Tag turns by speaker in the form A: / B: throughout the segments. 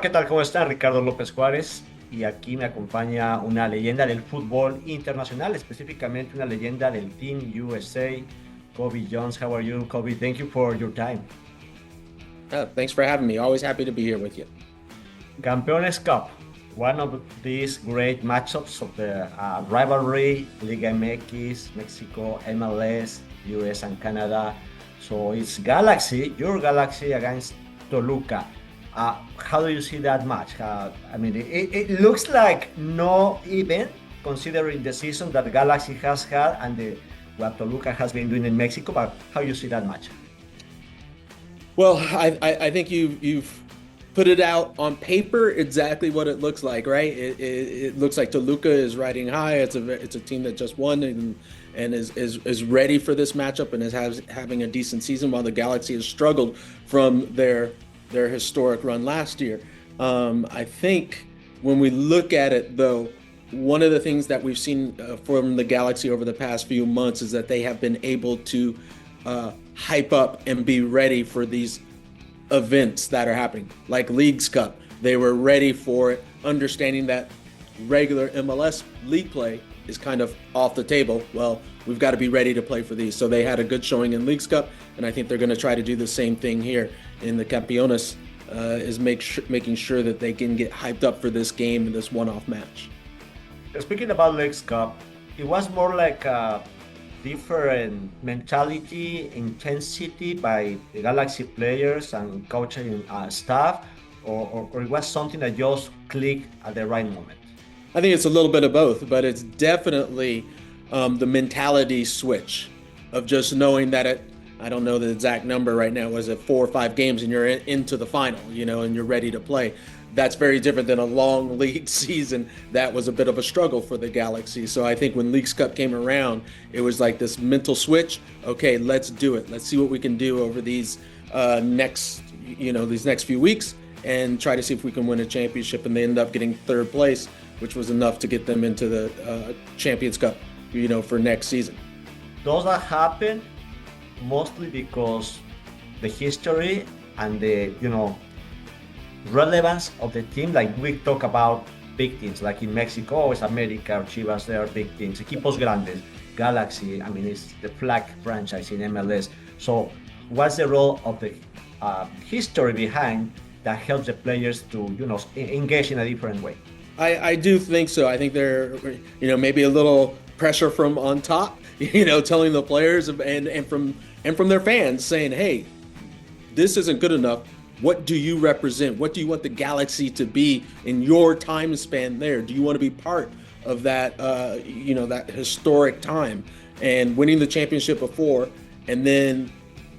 A: ¿Qué tal? ¿Cómo está? Ricardo López Juárez. Y aquí me acompaña una leyenda del fútbol internacional, específicamente una leyenda del Team USA, Cobi Jones. How are you, Cobi? Thank you for your time.
B: Thanks for having me. Always happy to be here with you.
A: Campeones Cup, one of these great matchups of the rivalry, Liga MX, Mexico, MLS, US, and Canada. So it's Galaxy, your Galaxy against Toluca. How do you see that match? It looks like no event considering the season that Galaxy has had and what Toluca has been doing in Mexico. But how you see that match?
B: Well, I think you've put it out on paper exactly what it looks like, right? It looks like Toluca is riding high. It's a team that just won and is ready for this matchup and is having a decent season, while the Galaxy has struggled from their historic run last year. I think when we look at it, though, one of the things that we've seen from the Galaxy over the past few months is that they have been able to hype up and be ready for these events that are happening, like Leagues Cup. They were ready for it, understanding that regular MLS league play is kind of off the table. Well, we've got to be ready to play for these. So they had a good showing in Leagues Cup, and I think they're going to try to do the same thing here in the Campeones, is making sure that they can get hyped up for this game and this one-off match.
A: Speaking about Leagues Cup, it was more like a different mentality, intensity by the Galaxy players and coaching staff, or it was something that just clicked at the right moment?
B: I think it's a little bit of both, but it's definitely the mentality switch of just knowing that I don't know the exact number right now, was it 4 or 5 games and you're into the final, and you're ready to play. That's very different than a long league season. That was a bit of a struggle for the Galaxy. So I think when Leagues Cup came around, it was like this mental switch. Okay, let's do it. Let's see what we can do over these next few weeks and try to see if we can win a championship. And they end up getting 3rd place, which was enough to get them into the Champions Cup, for next season.
A: Does that happen mostly because the history and the relevance of the team? Like we talk about big teams, like in Mexico, it's America or Chivas, they are big teams. Equipos grandes, Galaxy, it's the flag franchise in MLS. So what's the role of the history behind that helps the players to engage in a different way?
B: I do think so. I think there, maybe a little pressure from on top, telling the players and from their fans saying, hey, this isn't good enough. What do you represent? What do you want the Galaxy to be in your time span there? Do you want to be part of that, that historic time and winning the championship before? And then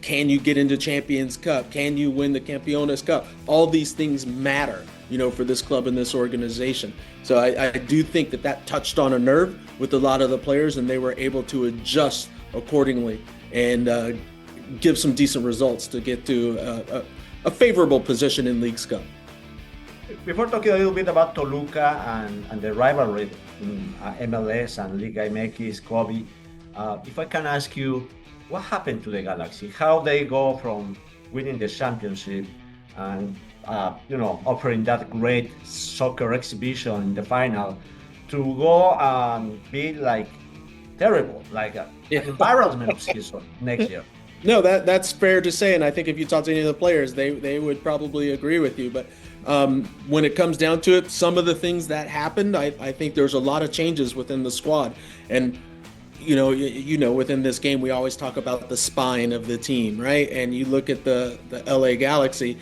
B: can you get into Champions Cup? Can you win the Campeones Cup? All these things matter, for this club and this organization. So I do think that touched on a nerve with a lot of the players, and they were able to adjust accordingly and give some decent results to get to a favorable position in Leagues Cup.
A: Before talking a little bit about Toluca and the rivalry in MLS and Liga MX, Kobe, if I can ask you, what happened to the Galaxy? How they go from winning the championship and offering that great soccer exhibition in the final to go and be like terrible, like an embarrassment of season next year?
B: No, that's fair to say, and I think if you talk to any of the players, they would probably agree with you. But when it comes down to it, some of the things that happened, I think there's a lot of changes within the squad. And within this game, we always talk about the spine of the team, right? And you look at the LA Galaxy,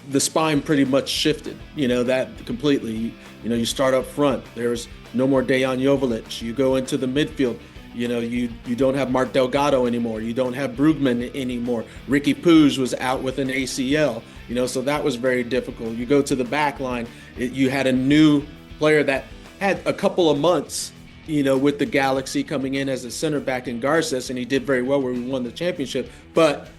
B: the spine pretty much shifted, that completely. You start up front, there's no more Dejan Joveljic. You go into the midfield, you don't have Mark Delgado anymore. You don't have Brugman anymore. Ricky Puig was out with an ACL, so that was very difficult. You go to the back line, you had a new player that had a couple of months, with the Galaxy coming in as a center back in Garces, and he did very well where we won the championship. But,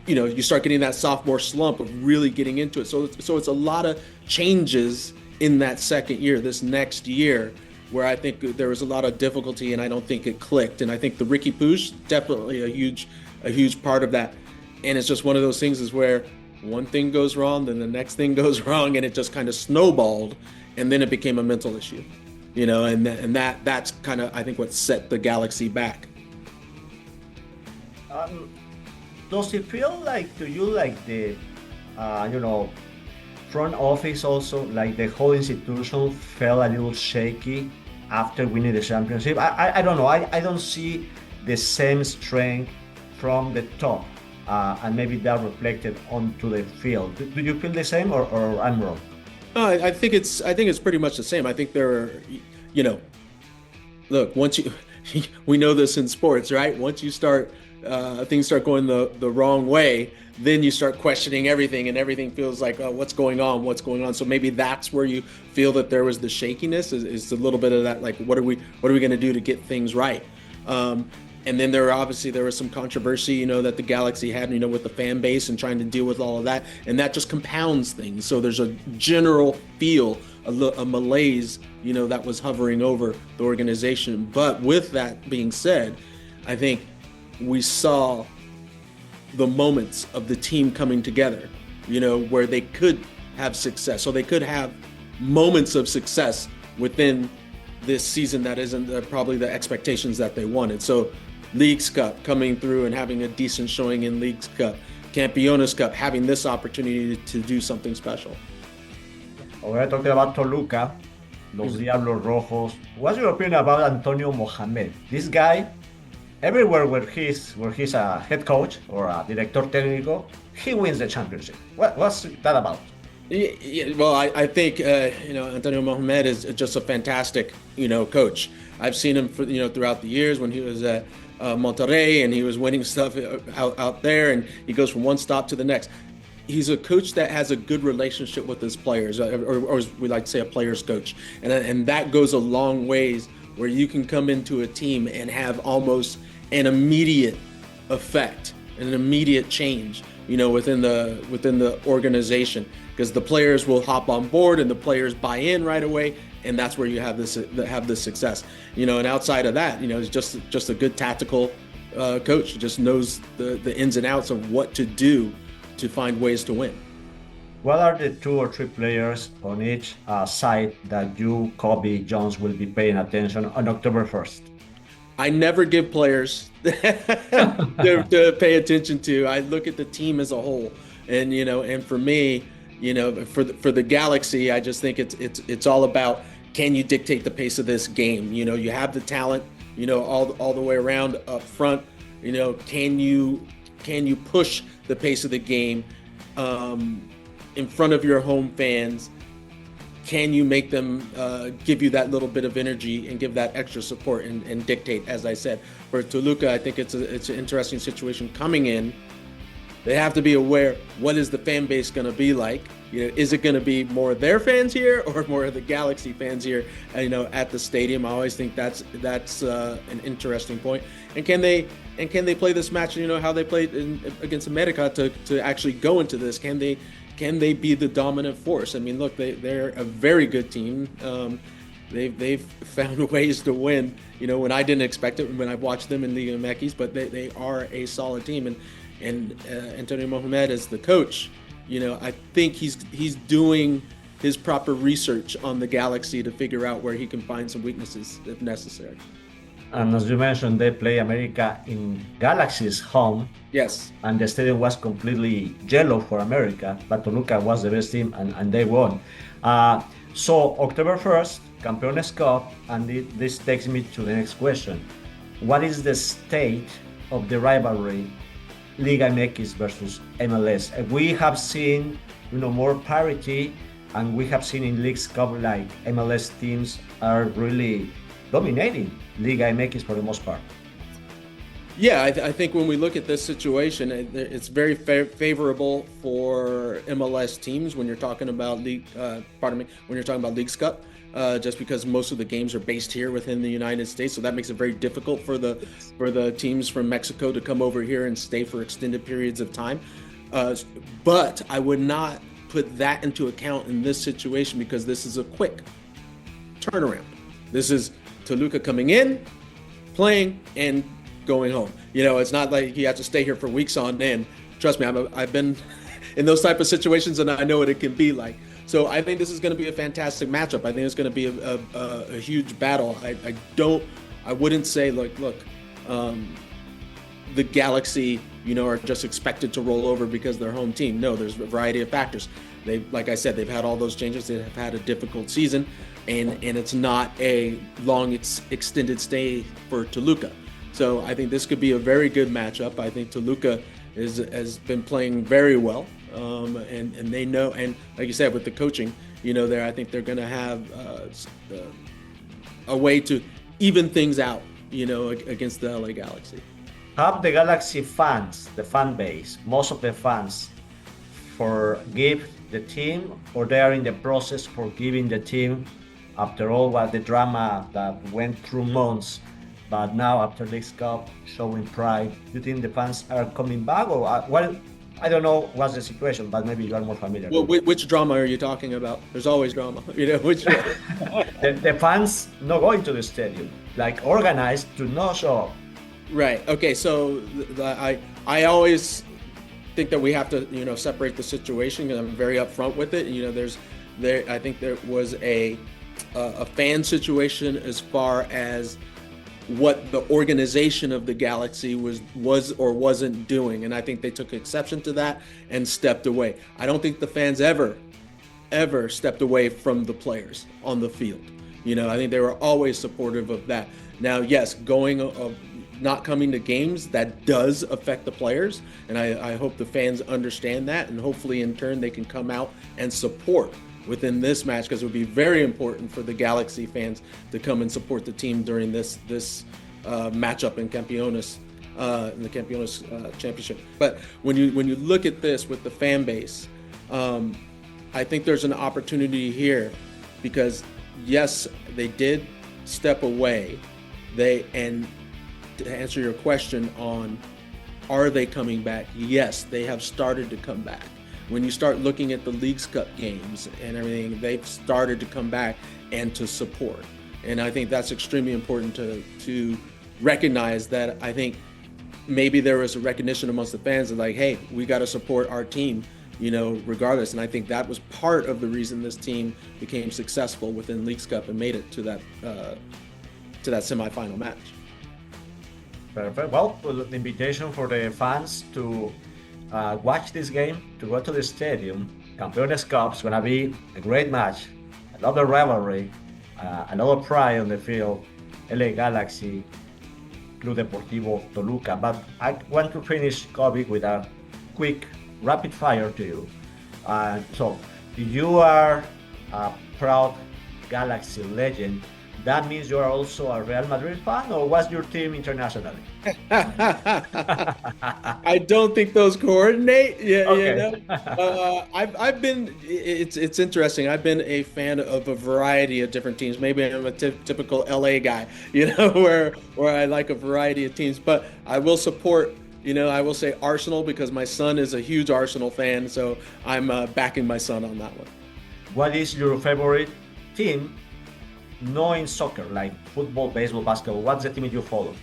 B: you start getting that sophomore slump of really getting into it. So it's a lot of changes in that second year, this next year, where I think there was a lot of difficulty and I don't think it clicked. And I think the Ricky Puig, definitely a huge part of that. And it's just one of those things is where one thing goes wrong, then the next thing goes wrong, and it just kind of snowballed, and then it became a mental issue, that's kind of, I think, what set the Galaxy back.
A: Does it feel like to you like the, front office also, like the whole institution felt a little shaky after winning the championship? I don't know. I don't see the same strength from the top, and maybe that reflected onto the field. Do you feel the same, or I'm wrong?
B: I think it's pretty much the same. I think look, once you, we know this in sports, right? Once you start, things start going the wrong way, then you start questioning everything, and everything feels like, oh, what's going on? So maybe that's where you feel that there was the shakiness, is a little bit of that, like, what are we going to do to get things right? And then there was some controversy, that the Galaxy had, with the fan base and trying to deal with all of that, and that just compounds things. So there's a general feel, a malaise, that was hovering over the organization. But with that being said, I think we saw the moments of the team coming together, where they could have success. So they could have moments of success within this season that isn't probably the expectations that they wanted. So Leagues Cup coming through and having a decent showing in Leagues Cup, Campeones Cup, having this opportunity to do something special.
A: We're talking about Toluca, los Diablos Rojos. What's your opinion about Antonio Mohamed? This guy, everywhere where he's a head coach or a director técnico, he wins the championship. What's that about?
B: Yeah, well, I think Antonio Mohamed is just a fantastic coach. I've seen him throughout the years when he was at Monterrey, and he was winning stuff out there, and he goes from one stop to the next. He's a coach that has a good relationship with his players, or as we like to say, a player's coach, and that goes a long ways, where you can come into a team and have almost an immediate effect, an immediate change, within the organization, because the players will hop on board and the players buy in right away, and that's where you have this success. And outside of that, he's just a good tactical coach. He just knows the ins and outs of what to do to find ways to win.
A: What are the 2 or 3 players on each side that you, Cobi Jones, will be paying attention on October 1st?
B: I never give players to pay attention to. I look at the team as a whole, and for me, for the Galaxy, I just think it's all about, can you dictate the pace of this game? You have the talent, all the way around up front. Can you push the pace of the game in front of your home fans? Can you make them give you that little bit of energy and give that extra support and dictate? As I said, for Toluca, I think it's an interesting situation coming in. They have to be aware, what is the fan base going to be like? Is it going to be more of their fans here or more of the Galaxy fans here? At the stadium. I always think that's an interesting point. And can they play this match? How they played against America to actually go into this? Can they be the dominant force? I mean, look, they're a very good team. They've found ways to win. When I didn't expect it when I watched them in Liga MX, but they are a solid team. And Antonio Mohamed as the coach, I think he's doing his proper research on the Galaxy to figure out where he can find some weaknesses if necessary.
A: And as you mentioned, they play America in Galaxy's home.
B: Yes.
A: And the stadium was completely yellow for America, but Toluca was the best team, and they won. So October 1st, Campeones Cup, and this takes me to the next question. What is the state of the rivalry, Liga MX versus MLS? We have seen, more parity, and we have seen in Leagues Cup, like MLS teams are really dominating Liga MX for the most part.
B: Yeah, I think when we look at this situation, it's very favorable for MLS teams when you're talking about when you're talking about Leagues Cup, just because most of the games are based here within the United States, so that makes it very difficult for the teams from Mexico to come over here and stay for extended periods of time. But I would not put that into account in this situation, because this is a quick turnaround. This is Toluca coming in, playing, and going home. It's not like you have to stay here for weeks on end. Trust me, I've been in those type of situations, and I know what it can be like. So I think this is going to be a fantastic matchup. I think it's going to be a huge battle. I wouldn't say look, the Galaxy, are just expected to roll over because they're home team. No, there's a variety of factors. Like I said, they've had all those changes. They have had a difficult season, and it's not a long extended stay for Toluca. So I think this could be a very good matchup. I think Toluca has been playing very well, and they know. And like you said, with the coaching, I think they're going to have a way to even things out, against the LA Galaxy.
A: Have the Galaxy fans, the fan base, most of the fans, forgive the team, or they are in the process forgiving the team after all what the drama that went through months, but now after League Cup showing pride? Do you think the fans are coming back, or well, I don't know what's the situation, but maybe you are more familiar.
B: Well, which drama are you talking about? There's always drama, which
A: the fans not going to the stadium, like organized to not show up.
B: Right. Okay. So I always think that we have to separate the situation, and I'm very upfront with it. I think there was a fan situation as far as what the organization of the Galaxy was or wasn't doing, and I think they took exception to that and stepped away. I don't think the fans ever stepped away from the players on the field. I think they were always supportive of that. Now, yes, not coming to games, that does affect the players, and I hope the fans understand that, and hopefully in turn they can come out and support within this match, because it would be very important for the Galaxy fans to come and support the team during this matchup in Campeones, in the Campeones Championship. But when you look at this with the fan base, I think there's an opportunity here, because yes, they did step away. And to answer your question on are they coming back? Yes, they have started to come back. When you start looking at the Leagues Cup games and everything, they've started to come back and to support. And I think that's extremely important to recognize that. I think maybe there was a recognition amongst the fans of like, hey, we got to support our team, regardless. And I think that was part of the reason this team became successful within Leagues Cup and made it to that semifinal match.
A: Perfect. Well, the invitation for the fans to watch this game, to go to the stadium. Campeones Cup is going to be a great match. I love the rivalry, a lot of pride on the field. LA Galaxy, Club Deportivo Toluca. But I want to finish, Cobi, with a quick rapid fire to you. So, if you are a proud Galaxy legend, that means you are also a Real Madrid fan, or what's your team internationally?
B: I don't think those coordinate. Yeah,
A: okay.
B: I've been. It's interesting. I've been a fan of a variety of different teams. Maybe I'm a typical LA guy, where I like a variety of teams. But I will support. I will say Arsenal, because my son is a huge Arsenal fan. So I'm backing my son on that one.
A: What is your favorite team? No, in soccer, like football, baseball, basketball. What's the team you follow?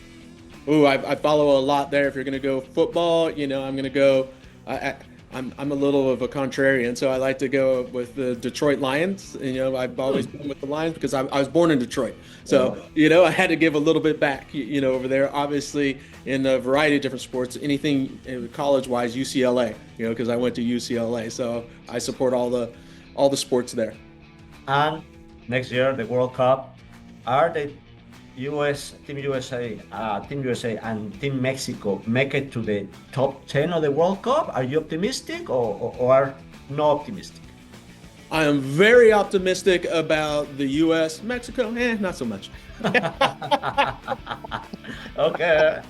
B: Ooh, I follow a lot there. If you're going to go football, I'm going to go. I'm a little of a contrarian, so I like to go with the Detroit Lions. I've always been with the Lions because I was born in Detroit. So, I had to give a little bit back, over there. Obviously, in a variety of different sports, anything college-wise, UCLA, because I went to UCLA. So I support all the sports there.
A: And next year, the World Cup, are the Team USA, and Team Mexico make it to the top 10 of the World Cup? Are you optimistic or are not optimistic?
B: I am very optimistic about the US. Mexico, not so much.
A: Okay,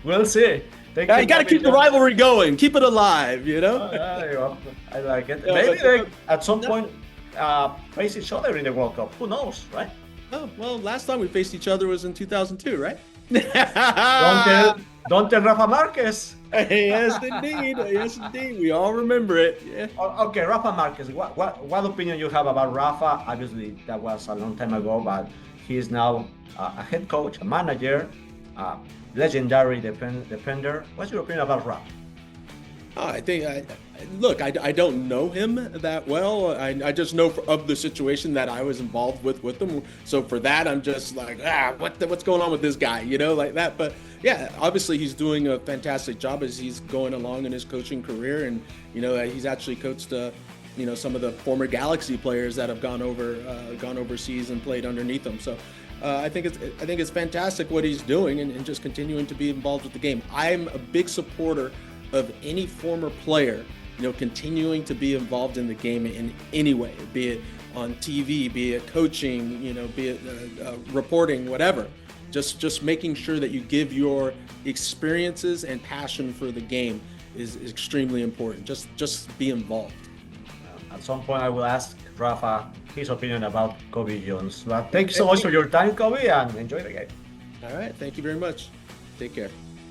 A: we'll see.
B: You got to keep the rivalry going, keep it alive,
A: I like it. Maybe they, at some point, face each other in the World Cup. Who knows, right?
B: Oh, well, last time we faced each other was in 2002, right?
A: Don't tell Rafa Marquez.
B: Yes, indeed. Yes, indeed. We all remember it. Yeah.
A: Okay, Rafa Marquez. What opinion you have about Rafa? Obviously, that was a long time ago, but he is now a head coach, a manager, legendary defender. What's your opinion about Rafa?
B: I think look, I don't know him that well. I just know of the situation that I was involved with him. So for that, I'm just like, what's going on with this guy, like that. But yeah, obviously he's doing a fantastic job as he's going along in his coaching career, and he's actually coached some of the former Galaxy players that have gone overseas and played underneath him. So I think it's fantastic what he's doing, and just continuing to be involved with the game. I'm a big supporter of any former player, continuing to be involved in the game in any way, be it on TV, be it coaching, be it reporting, whatever. Just making sure that you give your experiences and passion for the game is extremely important. Just be involved.
A: At some point, I will ask Rafa his opinion about Cobi Jones. But thank you so much for your time, Cobi, and enjoy the game.
B: All right, thank you very much. Take care.